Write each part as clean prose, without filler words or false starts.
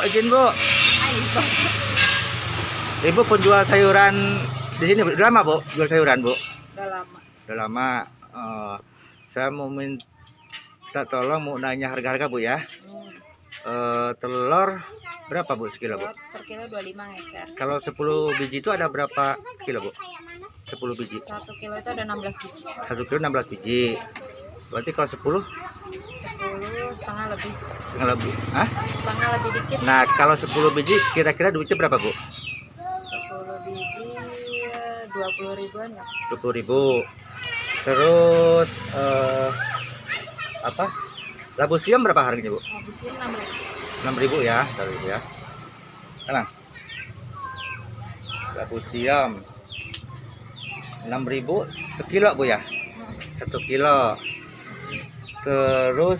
izin Bu. Ibu penjual sayuran di sini udah lama Bu, jual sayuran Bu? Udah lama. Udah lama. Saya mau minta tolong mau nanya harga-harga Bu ya. Telur berapa Bu sekilo Bu? Telur per kilo 25 ngecer. Kalau 10 biji itu ada berapa kilo Bu? 10 biji. 1 kilo itu ada 16 biji. 1 kilo 16 biji. Berarti kalau 10? 10 setengah lebih. Setengah lebih. Hah? Setengah lebih dikit. Nah, kalau 10 biji kira-kira duitnya berapa Bu? 10 biji 20 ribuan lah. 20.000. Terus apa? Labu siam berapa harganya Bu? Habisin 6 ribu. 6.000 ya, 6.000 ya. Tenang. Labu siam 6.000 sekilo Bu ya? 1 kilo. Terus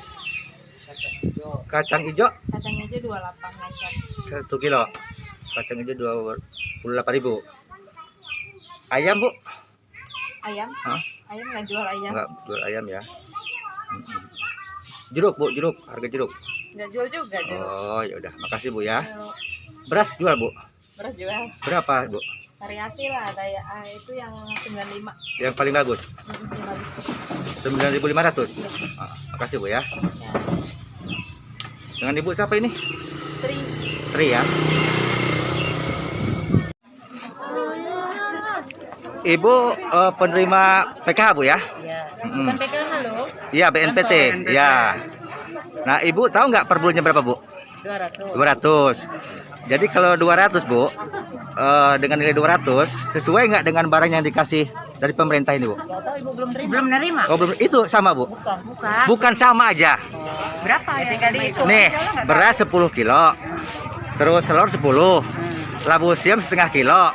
kacang hijau Kacang hijau 28 ngecer. 1 kilo. Kacang hijau 28.000. Ayam Bu? Ayam? Hah? Ayam nggak jual ayam. Enggak jual ayam ya. Jeruk Bu, jeruk, harga jeruk. Nggak jual juga jeruk. Oh, ya udah, makasih Bu ya. Jeruk. Beras jual Bu? Beras jual. Berapa Bu? Variasi lah, ada ya, itu yang 95. Yang paling bagus? Yang bagus. 9.500. Makasih Bu ya. Ya. Dengan Ibu siapa ini? Tri. Tri ya. Ibu penerima PKH Bu ya? Iya. Bukan PKH loh. Iya, BNPT. Ya. Nah, Ibu tahu nggak per bulannya berapa Bu? 200. 200. Jadi kalau 200 Bu, dengan nilai 200 sesuai nggak dengan barang yang dikasih dari pemerintah ini Bu? Nggak tahu Ibu belum terima. Belum nerima. Oh belum, itu sama Bu? Bukan. Bukan sama aja. Berapa ya? Tinggal dihitung. Nih, beras 10 kilo, terus telur 10, labu siam setengah kilo,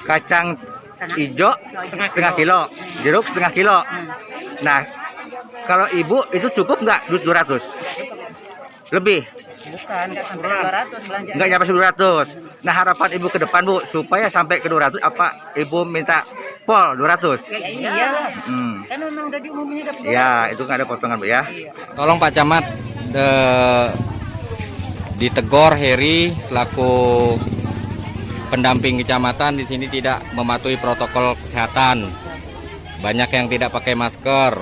kacang hijau setengah kilo, jeruk setengah kilo. Nah, kalau Ibu itu cukup nggak duit 200? Lebih? Bukan, nggak sampai 200 belanja. Nggak nyampe 200. Nah, harapan Ibu ke depan Bu, supaya sampai ke 200, apa Ibu minta pol 200? Ya iyalah. Kan memang udah diumumin udah. Ya, itu nggak ada potongan Bu ya. Tolong Pak Camat ditegor Heri selaku pendamping kecamatan di sini tidak mematuhi protokol kesehatan. Banyak yang tidak pakai masker,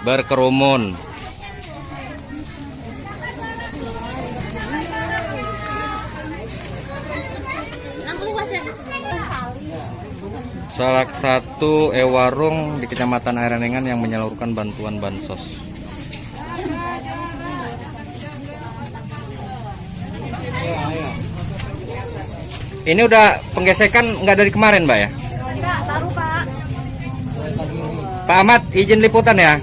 berkerumun. Salah satu warung di Kecamatan Arenengan yang menyalurkan bantuan bansos. Ini udah penggesekan nggak dari kemarin Mbak ya? Enggak, baru Pak. Pak Ahmad izin liputan ya?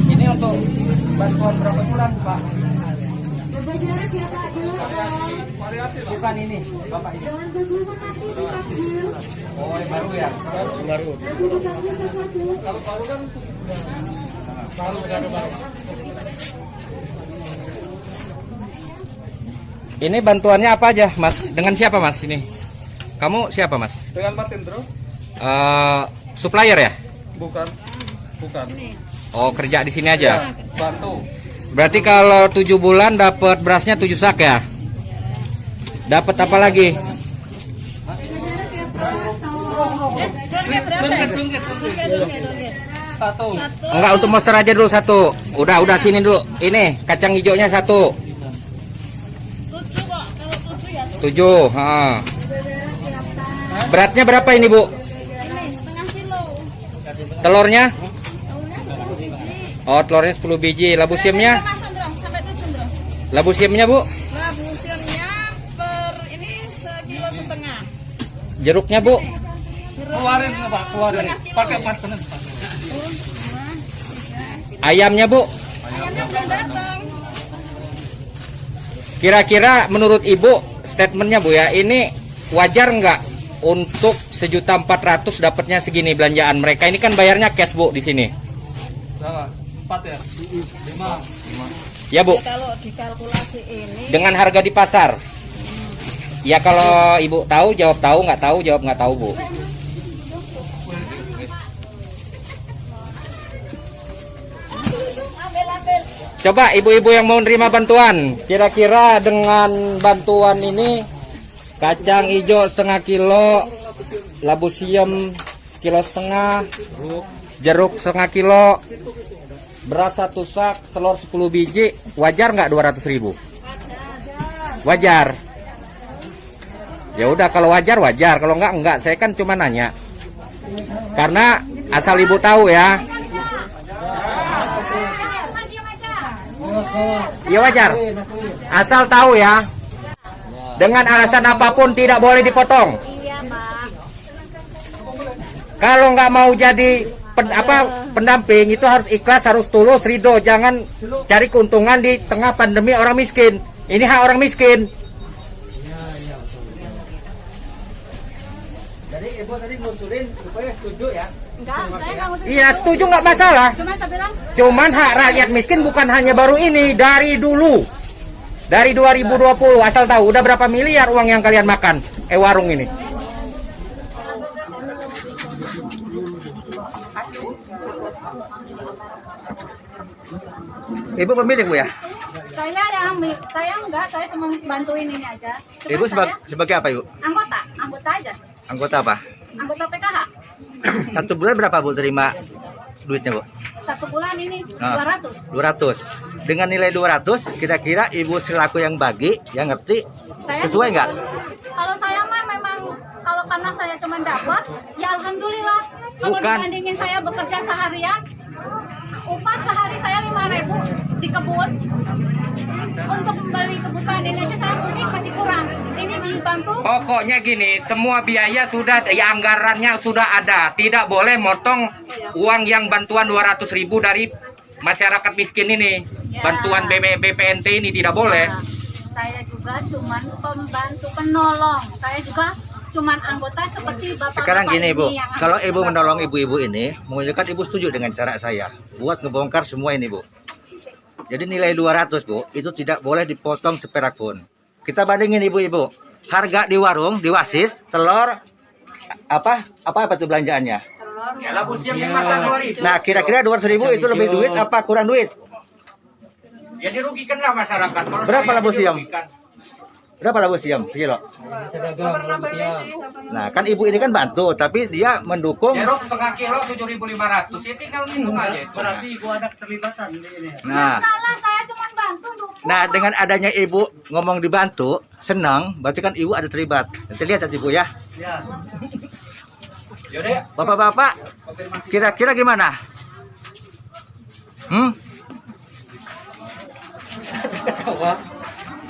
Ini untuk bantuan berapa bulan Pak? Bukan ini, Bapak ini. Oh, yang baru ya? Baru. Kalau baru kan baru ada baru. Ini bantuannya apa aja, Mas? Dengan siapa, Mas? Ini. Kamu siapa, Mas? Dengan Martin Bro? Supplier ya? Bukan. Oh, kerja di sini aja. Bantu. Berarti kalau 7 bulan dapat berasnya 7 sak ya? Dapat apa lagi? Satu. Enggak, untuk monster aja dulu 1. Udah sini dulu. Ini kacang hijaunya 1. 7 kok, kalau 7 ya. 7. Beratnya berapa ini Bu? Ini setengah kilo. Telurnya? Tahunnya 10 biji. Oh, telurnya 10 biji. Labu siamnya? Sampai 7 Ndro. Labu siamnya Bu? Labu siamnya per ini 1,5 kilo. Jeruknya Bu? Keluarin Pak, keluarin. Pakai partner. Ayamnya Bu? Ayamnya belum datang. Kira-kira menurut Ibu statementnya Bu ya, ini wajar nggak untuk 1.400.000 dapatnya segini belanjaan mereka? Ini kan bayarnya cash Bu di sini. Berapa? 4 ya? 5. Ya Bu, Kalau dikalkulasi ini dengan harga di pasar Ya kalau ibu tahu jawab tahu, nggak tahu jawab nggak tahu bu. Coba ibu-ibu yang mau nerima bantuan, kira-kira dengan bantuan ini kacang hijau setengah kilo, labu siam sekilo setengah, jeruk setengah kilo, beras 1 sak, telur 10 biji, wajar nggak 200.000? Wajar. Ya udah kalau wajar wajar, kalau enggak. Saya kan cuma nanya. Karena asal ibu tahu ya. Ya wajar. Asal tahu ya. Dengan alasan apapun tidak boleh dipotong. Kalau nggak mau jadi pendamping itu harus ikhlas, harus tulus, ridho. Jangan cari keuntungan di tengah pandemi orang miskin. Ini hak orang miskin. Jadi ibu tadi ngusulin supaya setuju ya? Enggak, saya nggak ngusulin. Iya setuju nggak masalah. Cuma saya bilang, Cuman hak rakyat miskin bukan hanya baru ini, dari dulu. Dari 2020 asal tahu udah berapa miliar uang yang kalian makan warung ini. Ibu pemilik bu ya? saya enggak, saya cuma bantuin ini aja. Cuma Ibu saya sebagai apa ibu? anggota aja. Anggota apa? Anggota PKH. 1 bulan berapa bu terima duitnya bu? 1 bulan ini Ah. 200. 200. Dengan nilai 200, kira-kira ibu selaku yang bagi, yang ngerti, Saya sesuai nggak? Kalau saya mah memang kalau karena saya cuma dapat, ya alhamdulillah. Kalau Bukan. dibandingin saya bekerja seharian, upah sehari saya 5.000 di kebun. Untuk membeli kebukaan ini aja saya mungkin masih kurang. Ini dibantu. Pokoknya gini, semua biaya sudah, ya anggarannya sudah ada. Tidak boleh motong uang yang bantuan 200.000 dari masyarakat miskin ini. Ya. Bantuan BPNT ini tidak boleh. Saya juga cuman pembantu penolong. Saya juga cuman anggota seperti bapak. Sekarang gini ibu, ini yang kalau ibu anggota. menolong ibu-ibu ini, menunjukkan ibu setuju dengan cara saya buat ngebongkar semua ini bu. Jadi nilai 200 bu, itu tidak boleh dipotong seperak pun. Kita bandingin ibu-ibu, harga di warung, di Wasis, telur, apa itu belanjaannya? Ya, labu siam yang masak 2.000. Nah kira-kira 200.000 itu lebih duit apa kurang duit? Ya dirugikanlah masyarakat. Kalau Berapa saya labu siam? dirugikan. Berapa labu siam sekilo? Nah kan ibu ini kan bantu, tapi dia mendukung. Jeruk setengah kilo 7.500. Ya tinggal hitung aja itu. Berarti ibu ada keterlibatan di ini. Nah, Kalah saya cuman bantu dukung. nah dengan adanya ibu ngomong dibantu, senang, berarti kan ibu ada terlibat. Nanti lihat nanti ibu ya. Ya. Yaudah ya. Bapak-bapak, kira-kira gimana?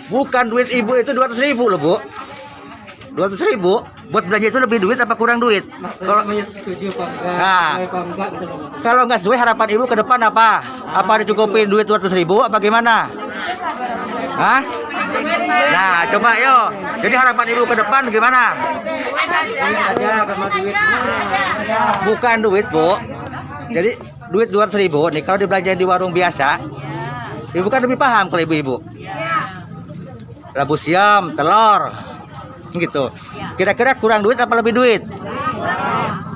Bukan duit ibu itu 200.000 loh bu. 200.000 buat belanja itu lebih duit apa kurang duit? Kalau Setuju Pak enggak? Nah. Pak enggak gitu. kalau nggak sesuai harapan ibu ke depan apa? Apa dicukupin duit 200.000 apa gimana? Hah? Nah coba yo. Jadi harapan ibu ke depan gimana? Aja karena duit. Bukan duit bu. Jadi duit 200.000 nih kalau dibelanjain di warung biasa, ibu kan lebih paham kalau ibu-ibu. Labu siam, telur, gitu. Kira-kira kurang duit apa lebih duit?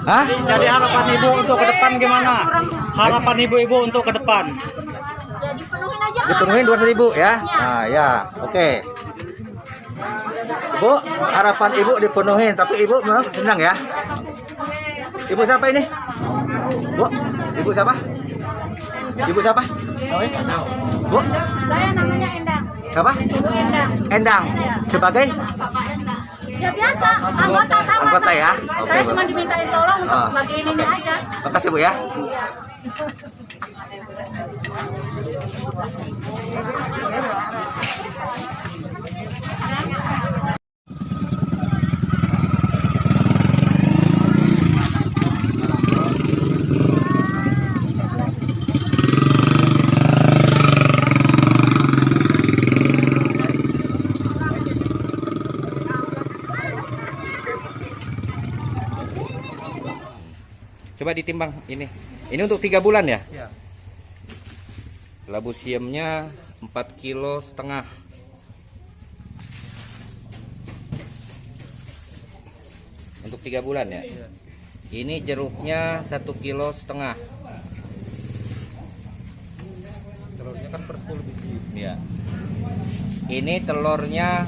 Hah? Jadi harapan ibu untuk ke depan gimana? Harapan ibu-ibu untuk ke depan. Ya dipenuhin aja. Dipenuhin 200.000 ya? Nah ya, oke. Bu, harapan ibu dipenuhin, tapi ibu memang senang ya? Ibu siapa ini? Bu, ibu siapa? Ibu siapa? Bu, Saya namanya Endang. siapa? Ibu Endang. Endang. Sebagai? Ya biasa, anggota sama. Anggota ya? Oke, Saya Bu. cuma dimintain tolong untuk Ah, bagiin ini oke. aja. Makasih Bu ya. Coba ditimbang ini. Ini untuk 3 bulan ya? Ya. Labu siamnya 4,5 kilo. Untuk 3 bulan ya. Ini jeruknya 1,5 kilo. Telurnya kan per 10 biji. Ya. Ini telurnya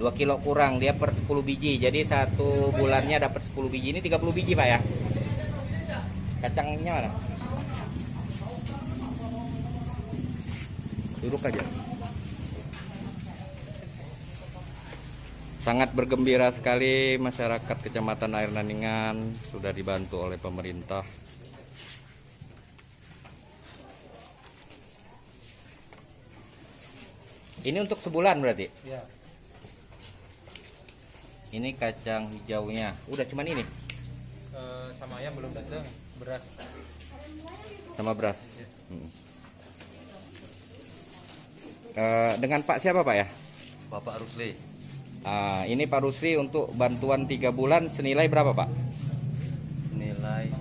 2 kilo kurang, dia per 10 biji. Jadi 1 bulannya dapat 10 biji. Ini 30 biji Pak ya. Kacangnya mana? Duduk aja. Sangat bergembira sekali masyarakat Kecamatan Air Naningan sudah dibantu oleh pemerintah. Ini untuk sebulan berarti? Ya. Ini kacang hijaunya. Udah cuman ini? Sama ayam belum datang, beras. Sama beras. Dengan Pak siapa Pak ya? Bapak Rusli. Ini Pak Rusli untuk bantuan 3 bulan senilai berapa Pak? Nilai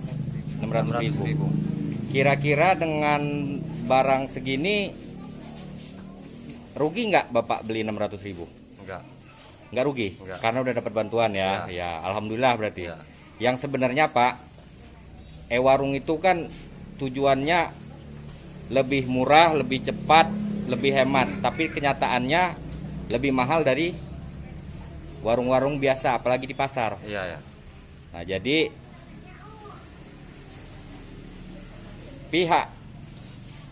600.000. Kira-kira dengan barang segini rugi nggak Bapak beli 600.000? Nggak rugi? Enggak. Karena udah dapat bantuan ya. Ya, alhamdulillah berarti. Ya. Yang sebenarnya Pak, warung itu kan tujuannya lebih murah, lebih cepat, lebih hemat. Tapi kenyataannya lebih mahal dari warung-warung biasa, apalagi di pasar. Iya ya. Nah, jadi pihak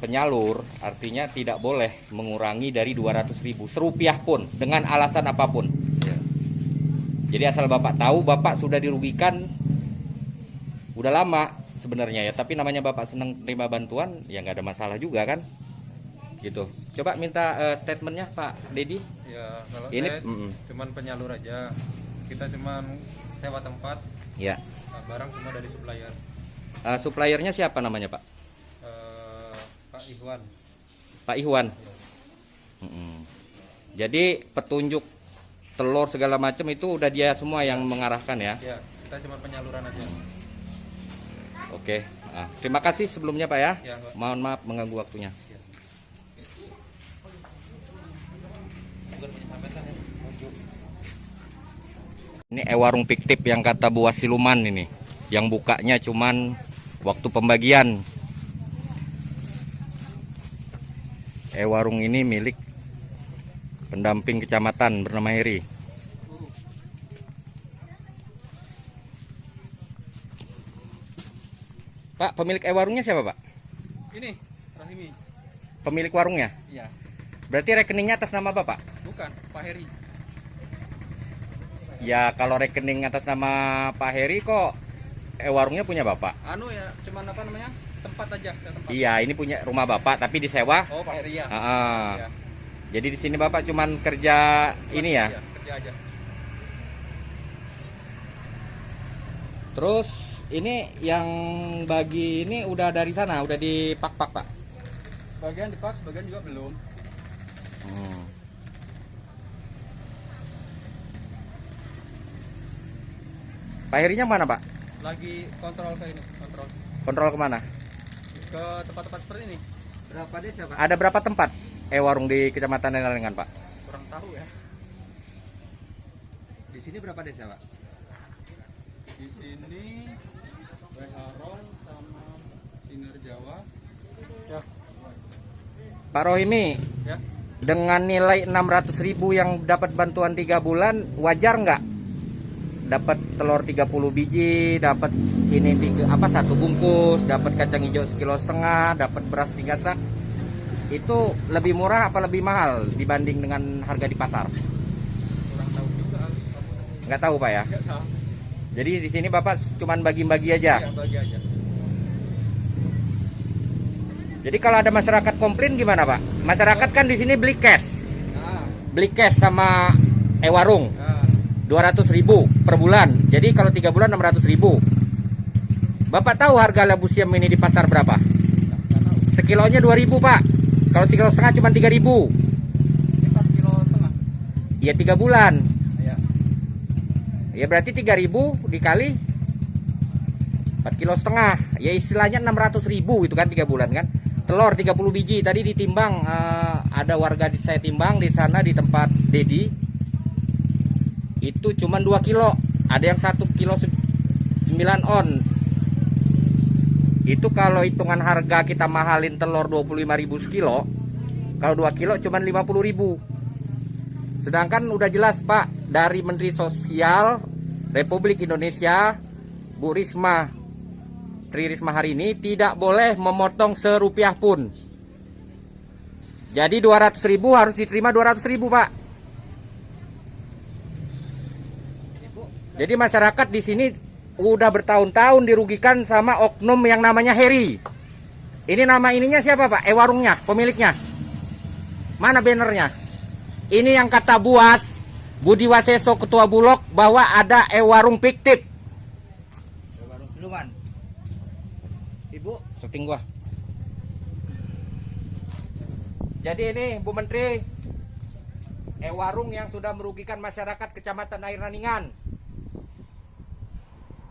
penyalur artinya tidak boleh mengurangi dari 200.000 serupiah pun dengan alasan apapun. Ya. Jadi asal Bapak tahu, Bapak sudah dirugikan udah lama sebenarnya ya, tapi namanya Bapak senang terima bantuan ya nggak ada masalah juga kan gitu. Coba minta statementnya Pak Dedi. Ya, kalau Ini, saya cuman penyalur aja. Kita cuman sewa tempat, Ya. barang semua dari supplier. Suppliernya siapa namanya Pak? Pak Ikhwan. Pak Ikhwan. Jadi petunjuk telur segala macam itu udah dia semua yang mengarahkan ya. Ya, kita cuma penyaluran aja. Oke. Terima kasih sebelumnya Pak ya. Ya, Pak. Mohon maaf mengganggu waktunya. Ini warung fiktif yang kata buah siluman ini, yang bukanya cuman waktu pembagian. Warung ini milik pendamping kecamatan bernama Heri. Pak, pemilik warungnya siapa Pak? Ini Rahimi. Pemilik warungnya? Iya. Berarti rekeningnya atas nama Bapak? Bukan, Pak Heri. Ya kalau rekening atas nama Pak Heri kok warungnya punya Bapak? Anu ya, cuman apa namanya? Tempat aja, saya tempat. Iya, ini punya rumah Bapak tapi disewa. Oh, Pak Heri ya. Ah. Ya. Jadi di sini Bapak cuman kerja ini ya. Iya, kerja aja. Terus ini yang bagi ini udah dari sana, udah dipak-pak Pak. Sebagian dipak, sebagian juga belum. Pak Herinya mana Pak? Lagi kontrol ke ini, kontrol Kontrol kemana? ke tempat-tempat seperti ini. Berapa desa Pak? Ada berapa tempat warung di Kecamatan Naningan Pak? Kurang tahu ya. Di sini berapa desa Pak? Di sini Weharon sama Sinar Jawa. Ya. Pak Rohimi, Ya. dengan nilai 600.000 yang dapat bantuan 3 bulan, wajar nggak? Dapat telur 30 biji, dapat ini 1 bungkus, dapat kacang hijau 1,5 kilo, dapat beras 3 sak. Itu lebih murah apa lebih mahal dibanding dengan harga di pasar? Kurang tahu juga. Nggak tahu Pak ya. Nggak tahu. Jadi di sini Bapak cuman bagi-bagi aja. Ya, bagi aja. Jadi kalau ada masyarakat komplain gimana Pak? Masyarakat kan di sini beli cash, beli cash sama warung. 200.000 per bulan. Jadi kalau 3 bulan 600.000. Bapak tahu harga labu siam ini di pasar berapa? Sekilonya 2.000 Pak. Kalau 1,5 kilo cuma 3.000. Ini 4,5 kilo. Ya 3 bulan. Ya. Ya berarti 3.000 dikali 4,5 kilo. Ya istilahnya 600.000 itu kan 3 bulan kan. Telur 30 biji tadi ditimbang, ada warga saya timbang di sana di tempat Dedi. Itu cuma 2 kilo ada yang 1 kilo 9 on. Itu kalau hitungan harga kita mahalin telur 25.000 sekilo, kalau 2 kilo cuman 50.000. Sedangkan udah jelas Pak dari Menteri Sosial Republik Indonesia Bu Risma Tri Risma hari ini tidak boleh memotong serupiah pun. Jadi 200.000 harus diterima 200.000 Pak. Jadi masyarakat di sini udah bertahun-tahun dirugikan sama oknum yang namanya Heri. Ini nama ininya siapa Pak? Warungnya, pemiliknya. Mana bannernya? Ini yang kata Buas Budi Waseso Ketua Bulog bahwa ada warung fiktif. Warung siluman. Ibu, Syuting gua. Jadi ini Bu Menteri, warung yang sudah merugikan masyarakat Kecamatan Air Naningan.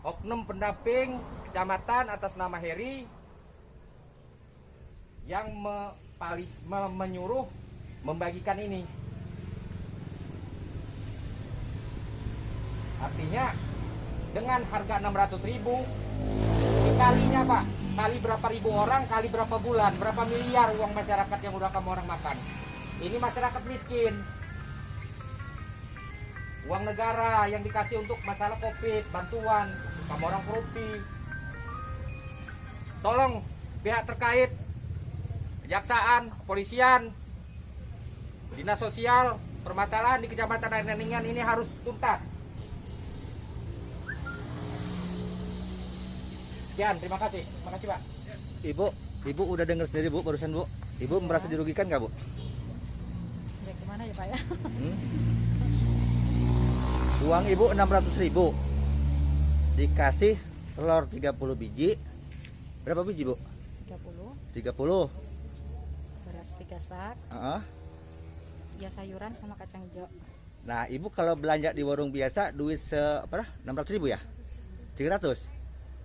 Oknum pendamping kecamatan atas nama Heri yang menyuruh membagikan ini. Artinya dengan harga 600.000 dikalinya Pak, kali berapa ribu orang, kali berapa bulan, berapa miliar uang masyarakat yang udah kamu orang makan. Ini masyarakat miskin. Uang negara yang dikasih untuk masalah COVID, bantuan, kamu orang korupsi. Tolong pihak terkait, kejaksaan, kepolisian, dinas sosial, permasalahan di Kecamatan Air Naningan ini harus tuntas. Sekian, terima kasih. Terima kasih Pak. Ibu udah dengar sendiri Bu barusan Bu. Ibu merasa dirugikan nggak Bu? Ya gimana ya Pak ya? Uang Ibu 600.000. Dikasih telur 30 biji. Berapa biji Bu? 30. 30. Beras 3 sak. Ya sayuran sama kacang hijau. Nah, Ibu kalau belanja di warung biasa duit 600.000 ya? 300?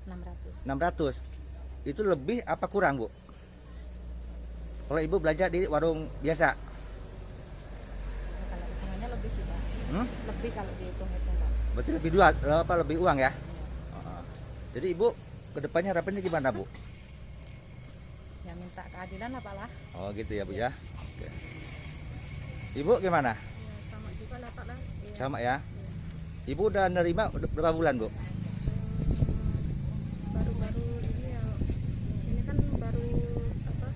600. Itu lebih apa kurang Bu? Kalau Ibu belanja di warung biasa? Kalau hitungannya lebih sih Pak. Lebih kalau dihitung-hitung Pak. Berarti lebih uang ya? Jadi Ibu kedepannya harapannya gimana Bu? Ya minta keadilan lah Pak lah. Oh gitu ya Bu ya. Oke. Ibu gimana? Ya, sama juga lah Pak lah. Ya. Sama ya. Ibu udah nerima berapa bulan Bu? Baru-baru ini ya. Ini kan baru apa?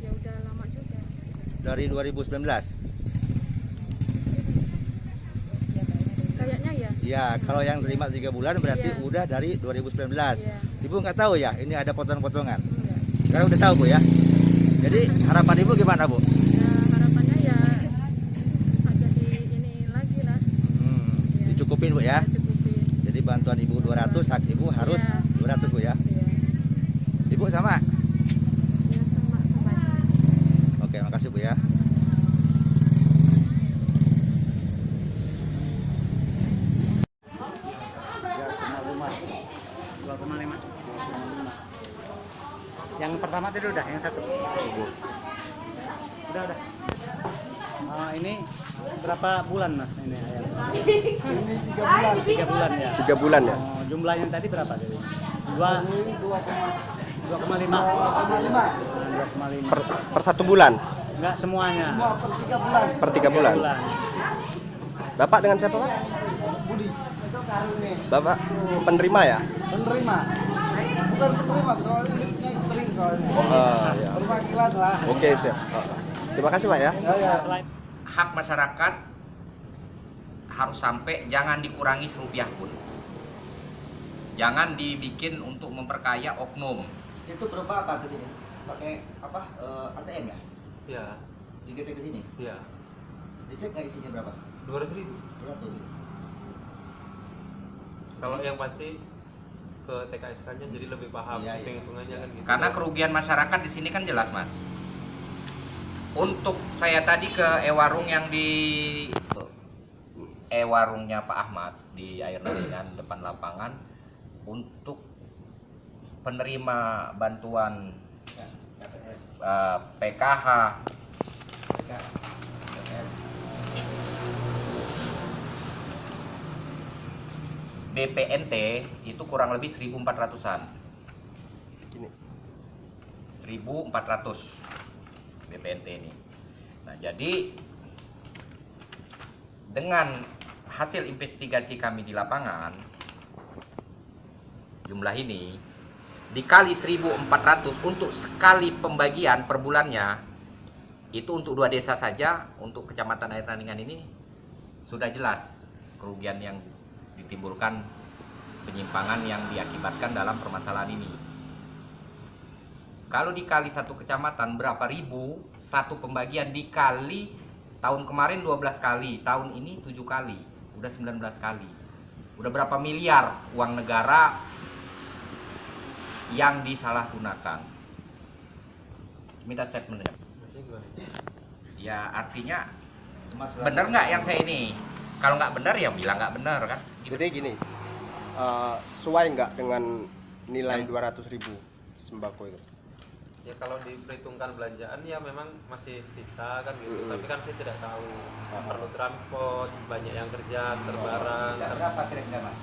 Ya udah lama juga. Dari 2019? Kayaknya ya. Ya, kalau yang terima 3 bulan berarti Iya. udah dari 2019. Iya. Ibu nggak tahu ya, ini ada potongan-potongan. Iya. Sekarang udah tahu Bu ya. Jadi harapan Ibu gimana Bu? Ya harapannya ya agak ini lagi lah. Dicukupin Bu ya. Cukupin. Jadi bantuan Ibu 200, hak Ibu harus Iya. 200 Bu ya. Iya. Ibu sama? Ya sama. Oke, makasih Bu ya. Yang pertama tadi udah, yang satu. Udah. Ini berapa bulan Mas ini ayam? Ini 3 bulan. 3 bulan ya. 3 bulan ya. Oh, jumlahnya tadi berapa tadi? 2,5. 2,5. Per 1 bulan. Enggak semuanya. Semua per 3 bulan. Per 3 3 bulan. Bapak dengan siapa Pak? Budi. Bapak penerima ya? Penerima. Bukan penerima, soalnya ini punya istri soalnya. Oh, ya. Perwakilan lah. Oke, siap. Terima kasih Pak ya. Ya. Hak masyarakat harus sampai, jangan dikurangi serupiah pun. Jangan dibikin untuk memperkaya oknum. Itu berupa apa ke sini? Pakai apa? ATM ya? Iya, Digesek ke sini. iya. Dicek nggak isinya berapa? 200.000. 200. Kalau yang pasti ke TKSK-nya jadi lebih paham Iya, iya. hitung-hitungannya kan gitu. Karena kerugian masyarakat di sini kan jelas Mas. Untuk saya tadi ke warung yang di warungnya Pak Ahmad di Air Naningan depan lapangan, untuk penerima bantuan PKH, BPNT itu kurang lebih 1.400-an. Ini. 1.400 BPNT ini. Nah, jadi dengan hasil investigasi kami di lapangan, jumlah ini dikali 1.400 untuk sekali pembagian per bulannya, itu untuk 2 desa saja, untuk Kecamatan Air Tandingan ini sudah jelas kerugian yang ditimbulkan, penyimpangan yang diakibatkan dalam permasalahan ini. Kalau dikali satu kecamatan berapa ribu, satu pembagian dikali tahun kemarin 12 kali, tahun ini 7 kali, udah 19 kali. Udah berapa miliar uang negara yang disalahgunakan. Minta statementnya. Ya artinya benar nggak yang saya ini? Kalau nggak benar ya bilang nggak benar kan. Jadi gini, sesuai nggak dengan nilai 200.000 sembako itu? Ya kalau diperhitungkan belanjaan ya memang masih sisa kan gitu. Tapi kan saya tidak tahu. Perlu transport, banyak yang kerja, terbarang. Bisa berapa kira-kira Mas?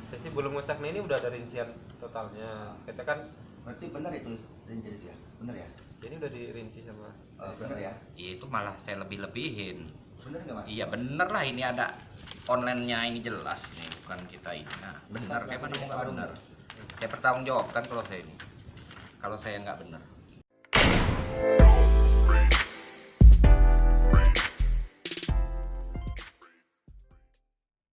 Saya sih belum ngecek nih, ini udah ada rincian totalnya. Kita kan Berarti benar itu rinci itu ya? Benar ya? ini udah dirinci sama. Benar ya? Itu malah saya lebih-lebihin. Benar nggak Mas? Iya bener lah, ini ada online-nya, ini jelas nih, bukan kita ini. Nah, benar, kayak mana mau nggak benar? Saya bertanggung jawab kan kalau saya ini. Kalau saya nggak benar.